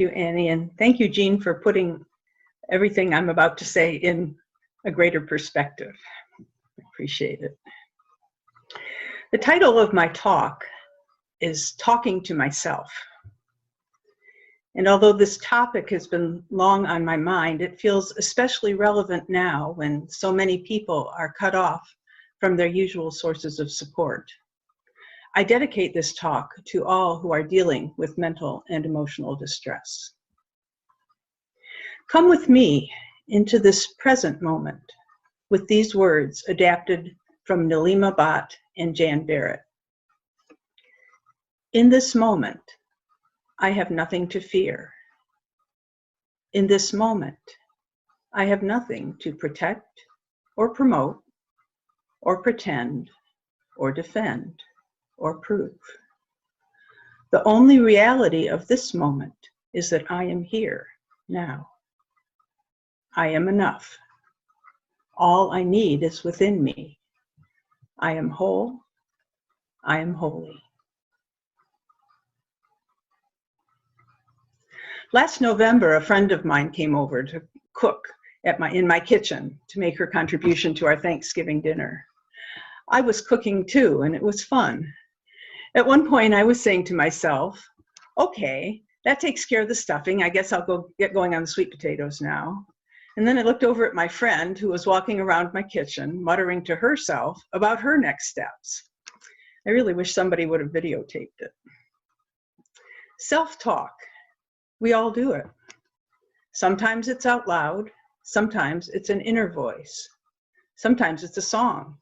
you, Annie, and thank you, Jean, for putting everything I'm about to say in a greater perspective. I appreciate it. The title of my talk is Talking to Myself. And although this topic has been long on my mind, it feels especially relevant now when so many people are cut off from their usual sources of support. I dedicate this talk to all who are dealing with mental and emotional distress. Come with me into this present moment with these words adapted from Nalima Bhatt and Jan Barrett. In this moment, I have nothing to fear. In this moment, I have nothing to protect or promote or pretend or defend or prove. The only reality of this moment is that I am here now. I am enough. All I need is within me. I am whole. I am holy. Last November, a friend of mine came over to cook in my kitchen to make her contribution to our Thanksgiving dinner. I was cooking too, and it was fun. At one point, I was saying to myself, okay, that takes care of the stuffing. I guess I'll get going on the sweet potatoes now. And then I looked over at my friend who was walking around my kitchen, muttering to herself about her next steps. I really wish somebody would have videotaped it. Self-talk. We all do it. Sometimes it's out loud. Sometimes it's an inner voice. Sometimes it's a song.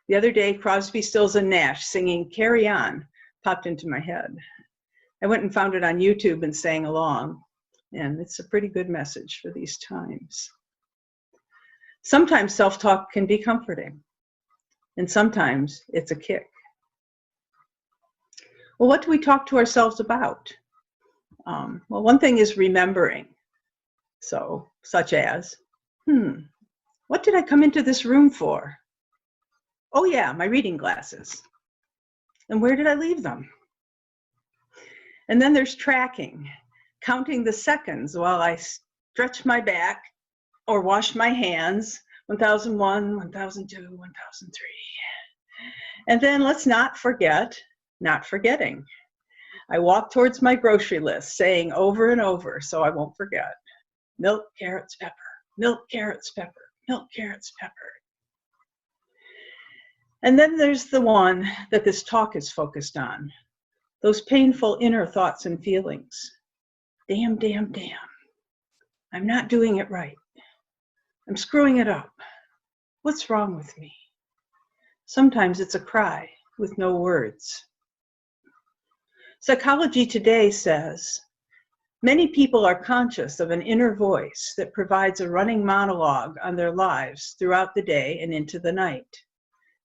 The other day, Crosby, Stills, and Nash singing Carry On popped into my head. I went and found it on YouTube and sang along, and it's a pretty good message for these times. Sometimes self-talk can be comforting, and sometimes it's a kick. Well, what do we talk to ourselves about? Well, one thing is remembering. So, such as, what did I come into this room for? Oh yeah, my reading glasses. And where did I leave them? And then there's tracking, counting the seconds while I stretch my back or wash my hands, 1001, 1002, 1003. And then let's not forget, not forgetting. I walk towards my grocery list, saying over and over so I won't forget. Milk, carrots, pepper, milk, carrots, pepper, milk, carrots, pepper. And then there's the one that this talk is focused on, those painful inner thoughts and feelings. Damn, damn, damn. I'm not doing it right. I'm screwing it up. What's wrong with me? Sometimes it's a cry with no words. Psychology Today says, many people are conscious of an inner voice that provides a running monologue on their lives throughout the day and into the night.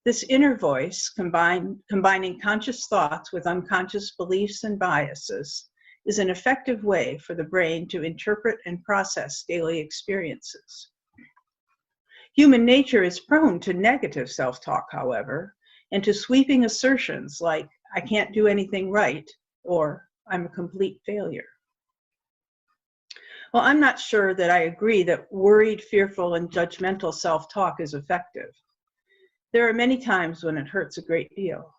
This inner voice, combining conscious thoughts with unconscious beliefs and biases, is an effective way for the brain to interpret and process daily experiences. Human nature is prone to negative self-talk, however, and to sweeping assertions like, I can't do anything right, or I'm a complete failure. Well, I'm not sure that I agree that worried, fearful, and judgmental self-talk is effective. There are many times when it hurts a great deal.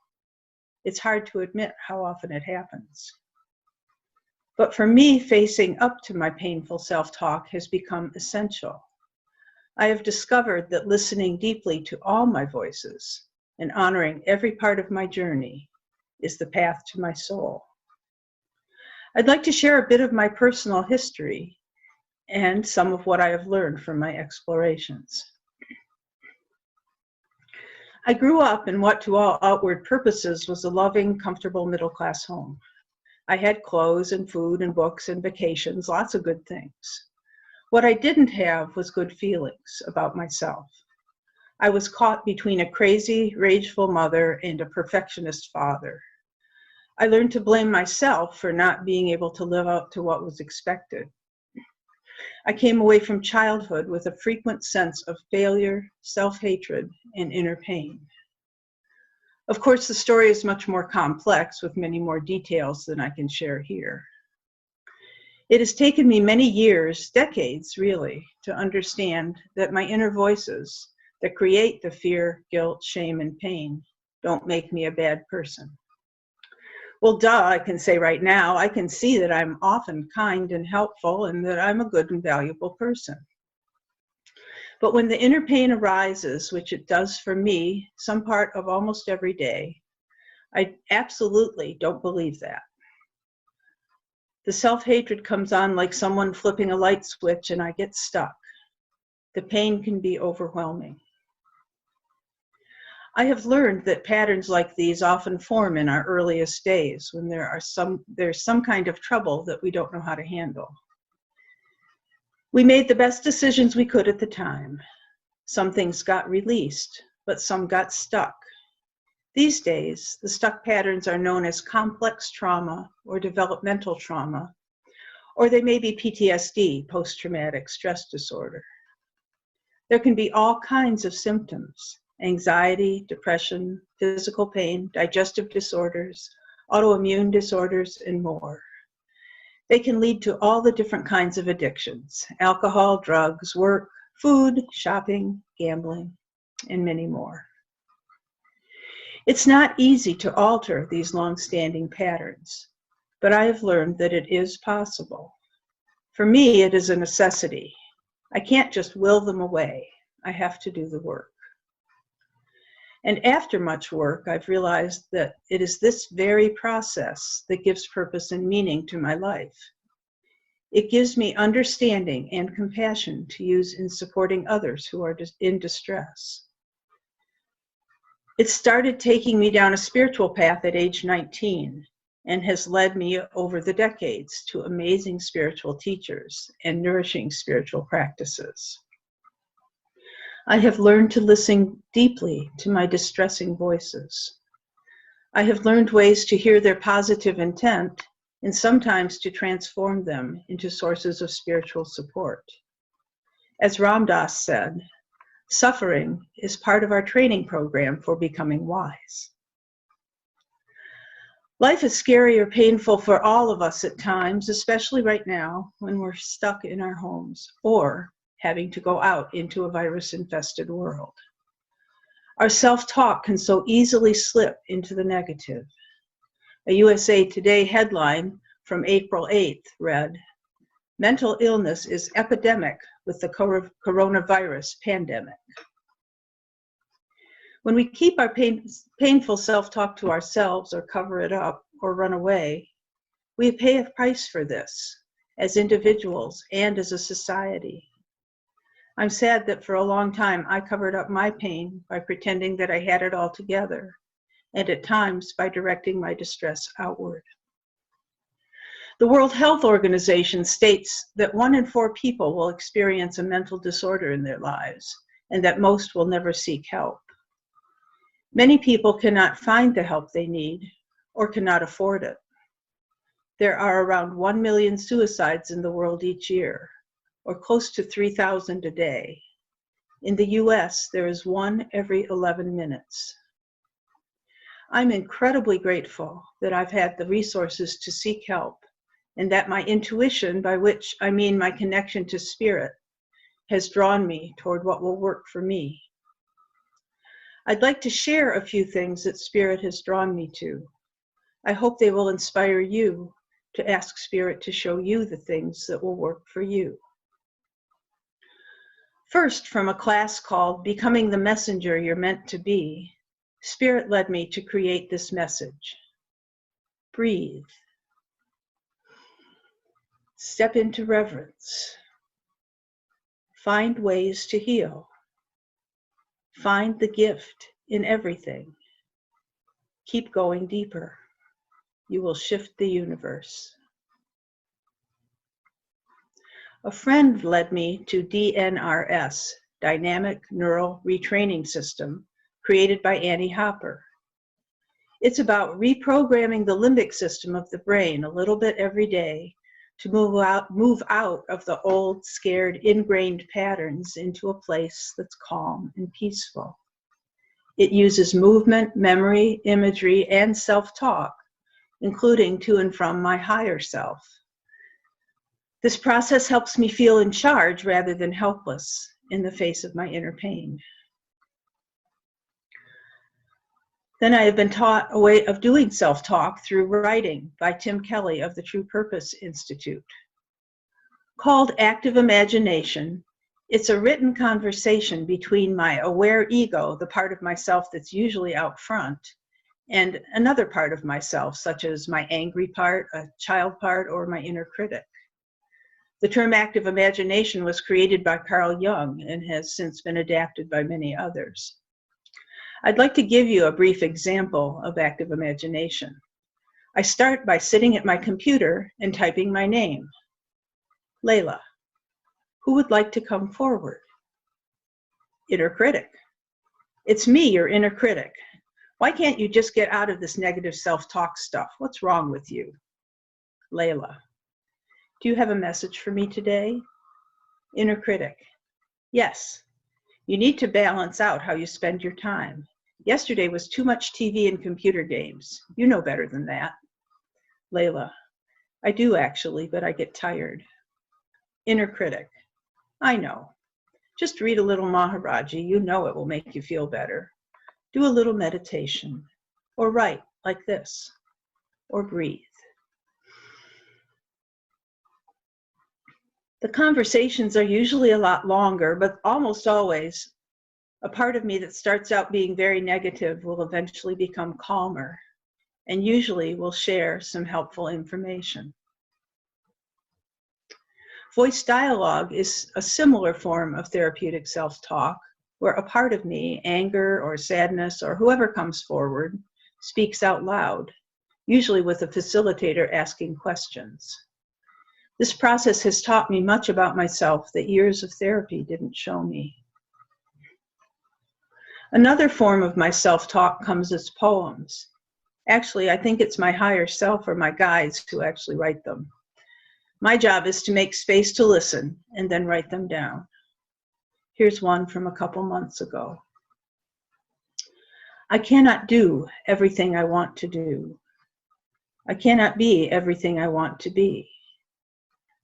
It's hard to admit how often it happens. But for me, facing up to my painful self-talk has become essential. I have discovered that listening deeply to all my voices and honoring every part of my journey is the path to my soul. I'd like to share a bit of my personal history and some of what I have learned from my explorations. I grew up in what to all outward purposes was a loving, comfortable middle-class home. I had clothes and food and books and vacations, lots of good things. What I didn't have was good feelings about myself. I was caught between a crazy, rageful mother and a perfectionist father. I learned to blame myself for not being able to live up to what was expected. I came away from childhood with a frequent sense of failure, self-hatred, and inner pain. Of course, the story is much more complex with many more details than I can share here. It has taken me many years, decades really, to understand that my inner voices that create the fear, guilt, shame, and pain don't make me a bad person. Well, duh, I can say right now, I can see that I'm often kind and helpful and that I'm a good and valuable person. But when the inner pain arises, which it does for me, some part of almost every day, I absolutely don't believe that. The self-hatred comes on like someone flipping a light switch and I get stuck. The pain can be overwhelming. I have learned that patterns like these often form in our earliest days when there's some kind of trouble that we don't know how to handle. We made the best decisions we could at the time. Some things got released, but some got stuck. These days, the stuck patterns are known as complex trauma or developmental trauma, or they may be PTSD, post-traumatic stress disorder. There can be all kinds of symptoms: anxiety, depression, physical pain, digestive disorders, autoimmune disorders, and more. They can lead to all the different kinds of addictions: alcohol, drugs, work, food, shopping, gambling, and many more. It's not easy to alter these long-standing patterns, but I have learned that it is possible. For me, it is a necessity. I can't just will them away. I have to do the work. And after much work, I've realized that it is this very process that gives purpose and meaning to my life. It gives me understanding and compassion to use in supporting others who are in distress. It started taking me down a spiritual path at age 19 and has led me over the decades to amazing spiritual teachers and nourishing spiritual practices. I have learned to listen deeply to my distressing voices. I have learned ways to hear their positive intent and sometimes to transform them into sources of spiritual support. As Ram Dass said, suffering is part of our training program for becoming wise. Life is scary or painful for all of us at times, especially right now when we're stuck in our homes or having to go out into a virus-infested world. Our self-talk can so easily slip into the negative. A USA Today headline from April 8th read, "Mental illness is epidemic with the coronavirus pandemic." When we keep our painful self-talk to ourselves or cover it up or run away, we pay a price for this as individuals and as a society. I'm sad that for a long time I covered up my pain by pretending that I had it all together, and at times by directing my distress outward. The World Health Organization states that 1 in 4 people will experience a mental disorder in their lives, and that most will never seek help. Many people cannot find the help they need or cannot afford it. There are around 1 million suicides in the world each year, or close to 3,000 a day. In the US, there is 1 every 11 minutes. I'm incredibly grateful that I've had the resources to seek help, and that my intuition, by which I mean my connection to spirit, has drawn me toward what will work for me. I'd like to share a few things that spirit has drawn me to. I hope they will inspire you to ask spirit to show you the things that will work for you. First, from a class called Becoming the Messenger You're Meant to Be, Spirit led me to create this message. Breathe. Step into reverence. Find ways to heal. Find the gift in everything. Keep going deeper. You will shift the universe. A friend led me to DNRS, Dynamic Neural Retraining System, created by Annie Hopper. It's about reprogramming the limbic system of the brain a little bit every day to move out of the old, scared, ingrained patterns into a place that's calm and peaceful. It uses movement, memory, imagery, and self-talk, including to and from my higher self. This process helps me feel in charge rather than helpless in the face of my inner pain. Then I have been taught a way of doing self-talk through writing by Tim Kelly of the True Purpose Institute. Called Active Imagination, it's a written conversation between my aware ego, the part of myself that's usually out front, and another part of myself, such as my angry part, a child part, or my inner critic. The term active imagination was created by Carl Jung and has since been adapted by many others. I'd like to give you a brief example of active imagination. I start by sitting at my computer and typing my name, Layla. Who would like to come forward? Inner critic. It's me, your inner critic. Why can't you just get out of this negative self-talk stuff? What's wrong with you? Layla. Do you have a message for me today? Inner critic. Yes. You need to balance out how you spend your time. Yesterday was too much TV and computer games. You know better than that. Layla. I do actually, but I get tired. Inner critic. I know. Just read a little Maharaji. You know it will make you feel better. Do a little meditation. Or write like this. Or breathe. The conversations are usually a lot longer, but almost always a part of me that starts out being very negative will eventually become calmer and usually will share some helpful information. Voice dialogue is a similar form of therapeutic self-talk where a part of me, anger or sadness or whoever comes forward, speaks out loud, usually with a facilitator asking questions. This process has taught me much about myself that years of therapy didn't show me. Another form of my self-talk comes as poems. Actually, I think it's my higher self or my guides who actually write them. My job is to make space to listen and then write them down. Here's one from a couple months ago. I cannot do everything I want to do. I cannot be everything I want to be.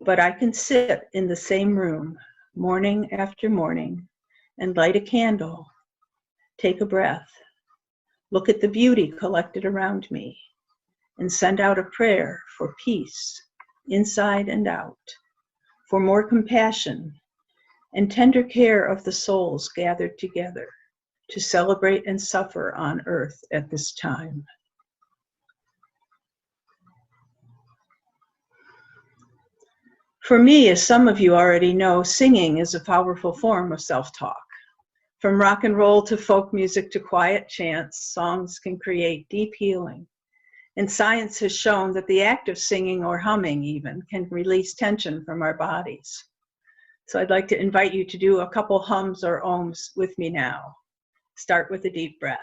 But I can sit in the same room morning after morning and light a candle, take a breath, look at the beauty collected around me, and send out a prayer for peace inside and out, for more compassion and tender care of the souls gathered together to celebrate and suffer on earth at this time. For me, as some of you already know, singing is a powerful form of self-talk. From rock and roll to folk music to quiet chants, songs can create deep healing. And science has shown that the act of singing or humming even can release tension from our bodies. So I'd like to invite you to do a couple hums or ohms with me now. Start with a deep breath.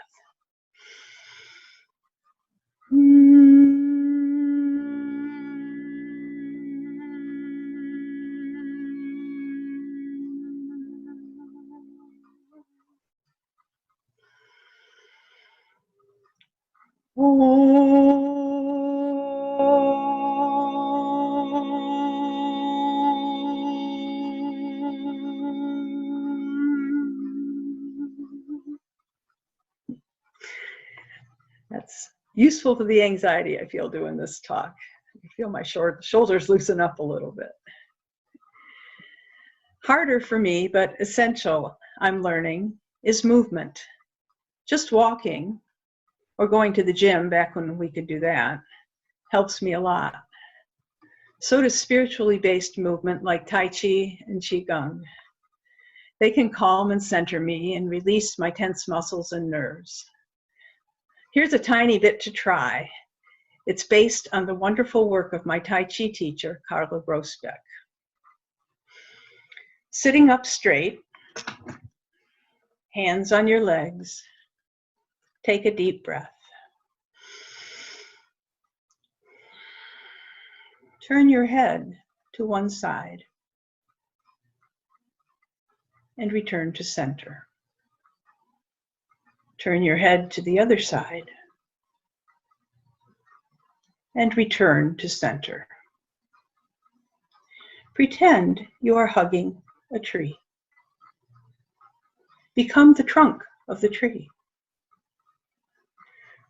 That's useful for the anxiety I feel doing this talk. I feel my shoulders loosen up a little bit. Harder for me, but essential, I'm learning, is movement. Just walking or going to the gym back when we could do that helps me a lot. So does spiritually based movement like Tai Chi and Qigong. They can calm and center me and release my tense muscles and nerves. Here's a tiny bit to try. It's based on the wonderful work of my Tai Chi teacher, Carla Grosbeck. Sitting up straight, hands on your legs, take a deep breath. Turn your head to one side and return to center. Turn your head to the other side and return to center. Pretend you are hugging a tree. Become the trunk of the tree.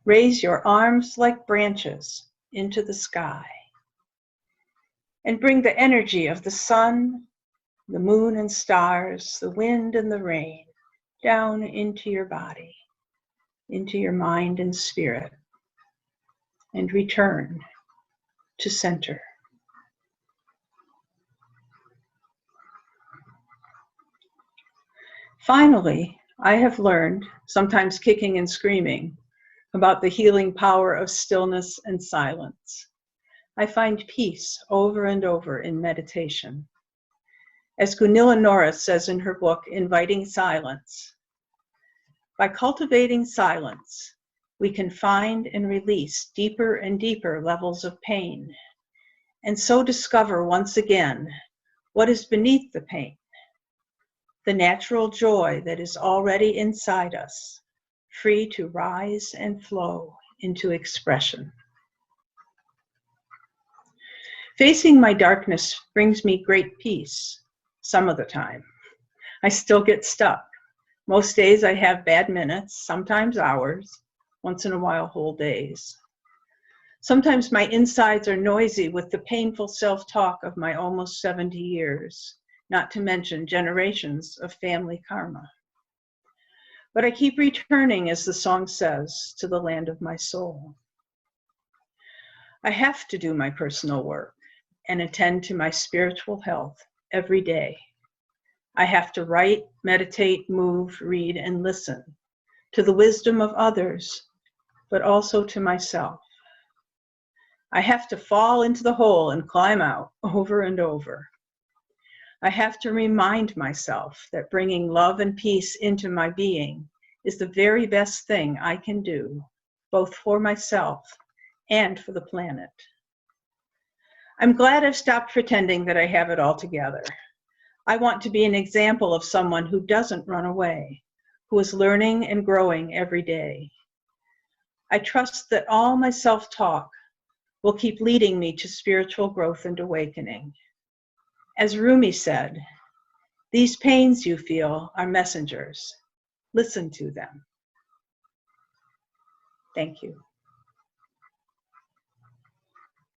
Raise your arms like branches into the sky and bring the energy of the sun, the moon and stars, the wind and the rain down into your body, into your mind and spirit, and return to center. Finally, I have learned, sometimes kicking and screaming, about the healing power of stillness and silence. I find peace over and over in meditation. As Gunilla Norris says in her book, Inviting Silence, by cultivating silence, we can find and release deeper and deeper levels of pain, and so discover once again what is beneath the pain, the natural joy that is already inside us, free to rise and flow into expression. Facing my darkness brings me great peace, some of the time. I still get stuck. Most days I have bad minutes, sometimes hours, once in a while whole days. Sometimes my insides are noisy with the painful self-talk of my almost 70 years, not to mention generations of family karma. But I keep returning, as the song says, to the land of my soul. I have to do my personal work and attend to my spiritual health every day. I have to write, meditate, move, read, and listen to the wisdom of others, but also to myself. I have to fall into the hole and climb out over and over. I have to remind myself that bringing love and peace into my being is the very best thing I can do, both for myself and for the planet. I'm glad I've stopped pretending that I have it all together. I want to be an example of someone who doesn't run away, who is learning and growing every day. I trust that all my self-talk will keep leading me to spiritual growth and awakening. As Rumi said, these pains you feel are messengers. Listen to them. Thank you.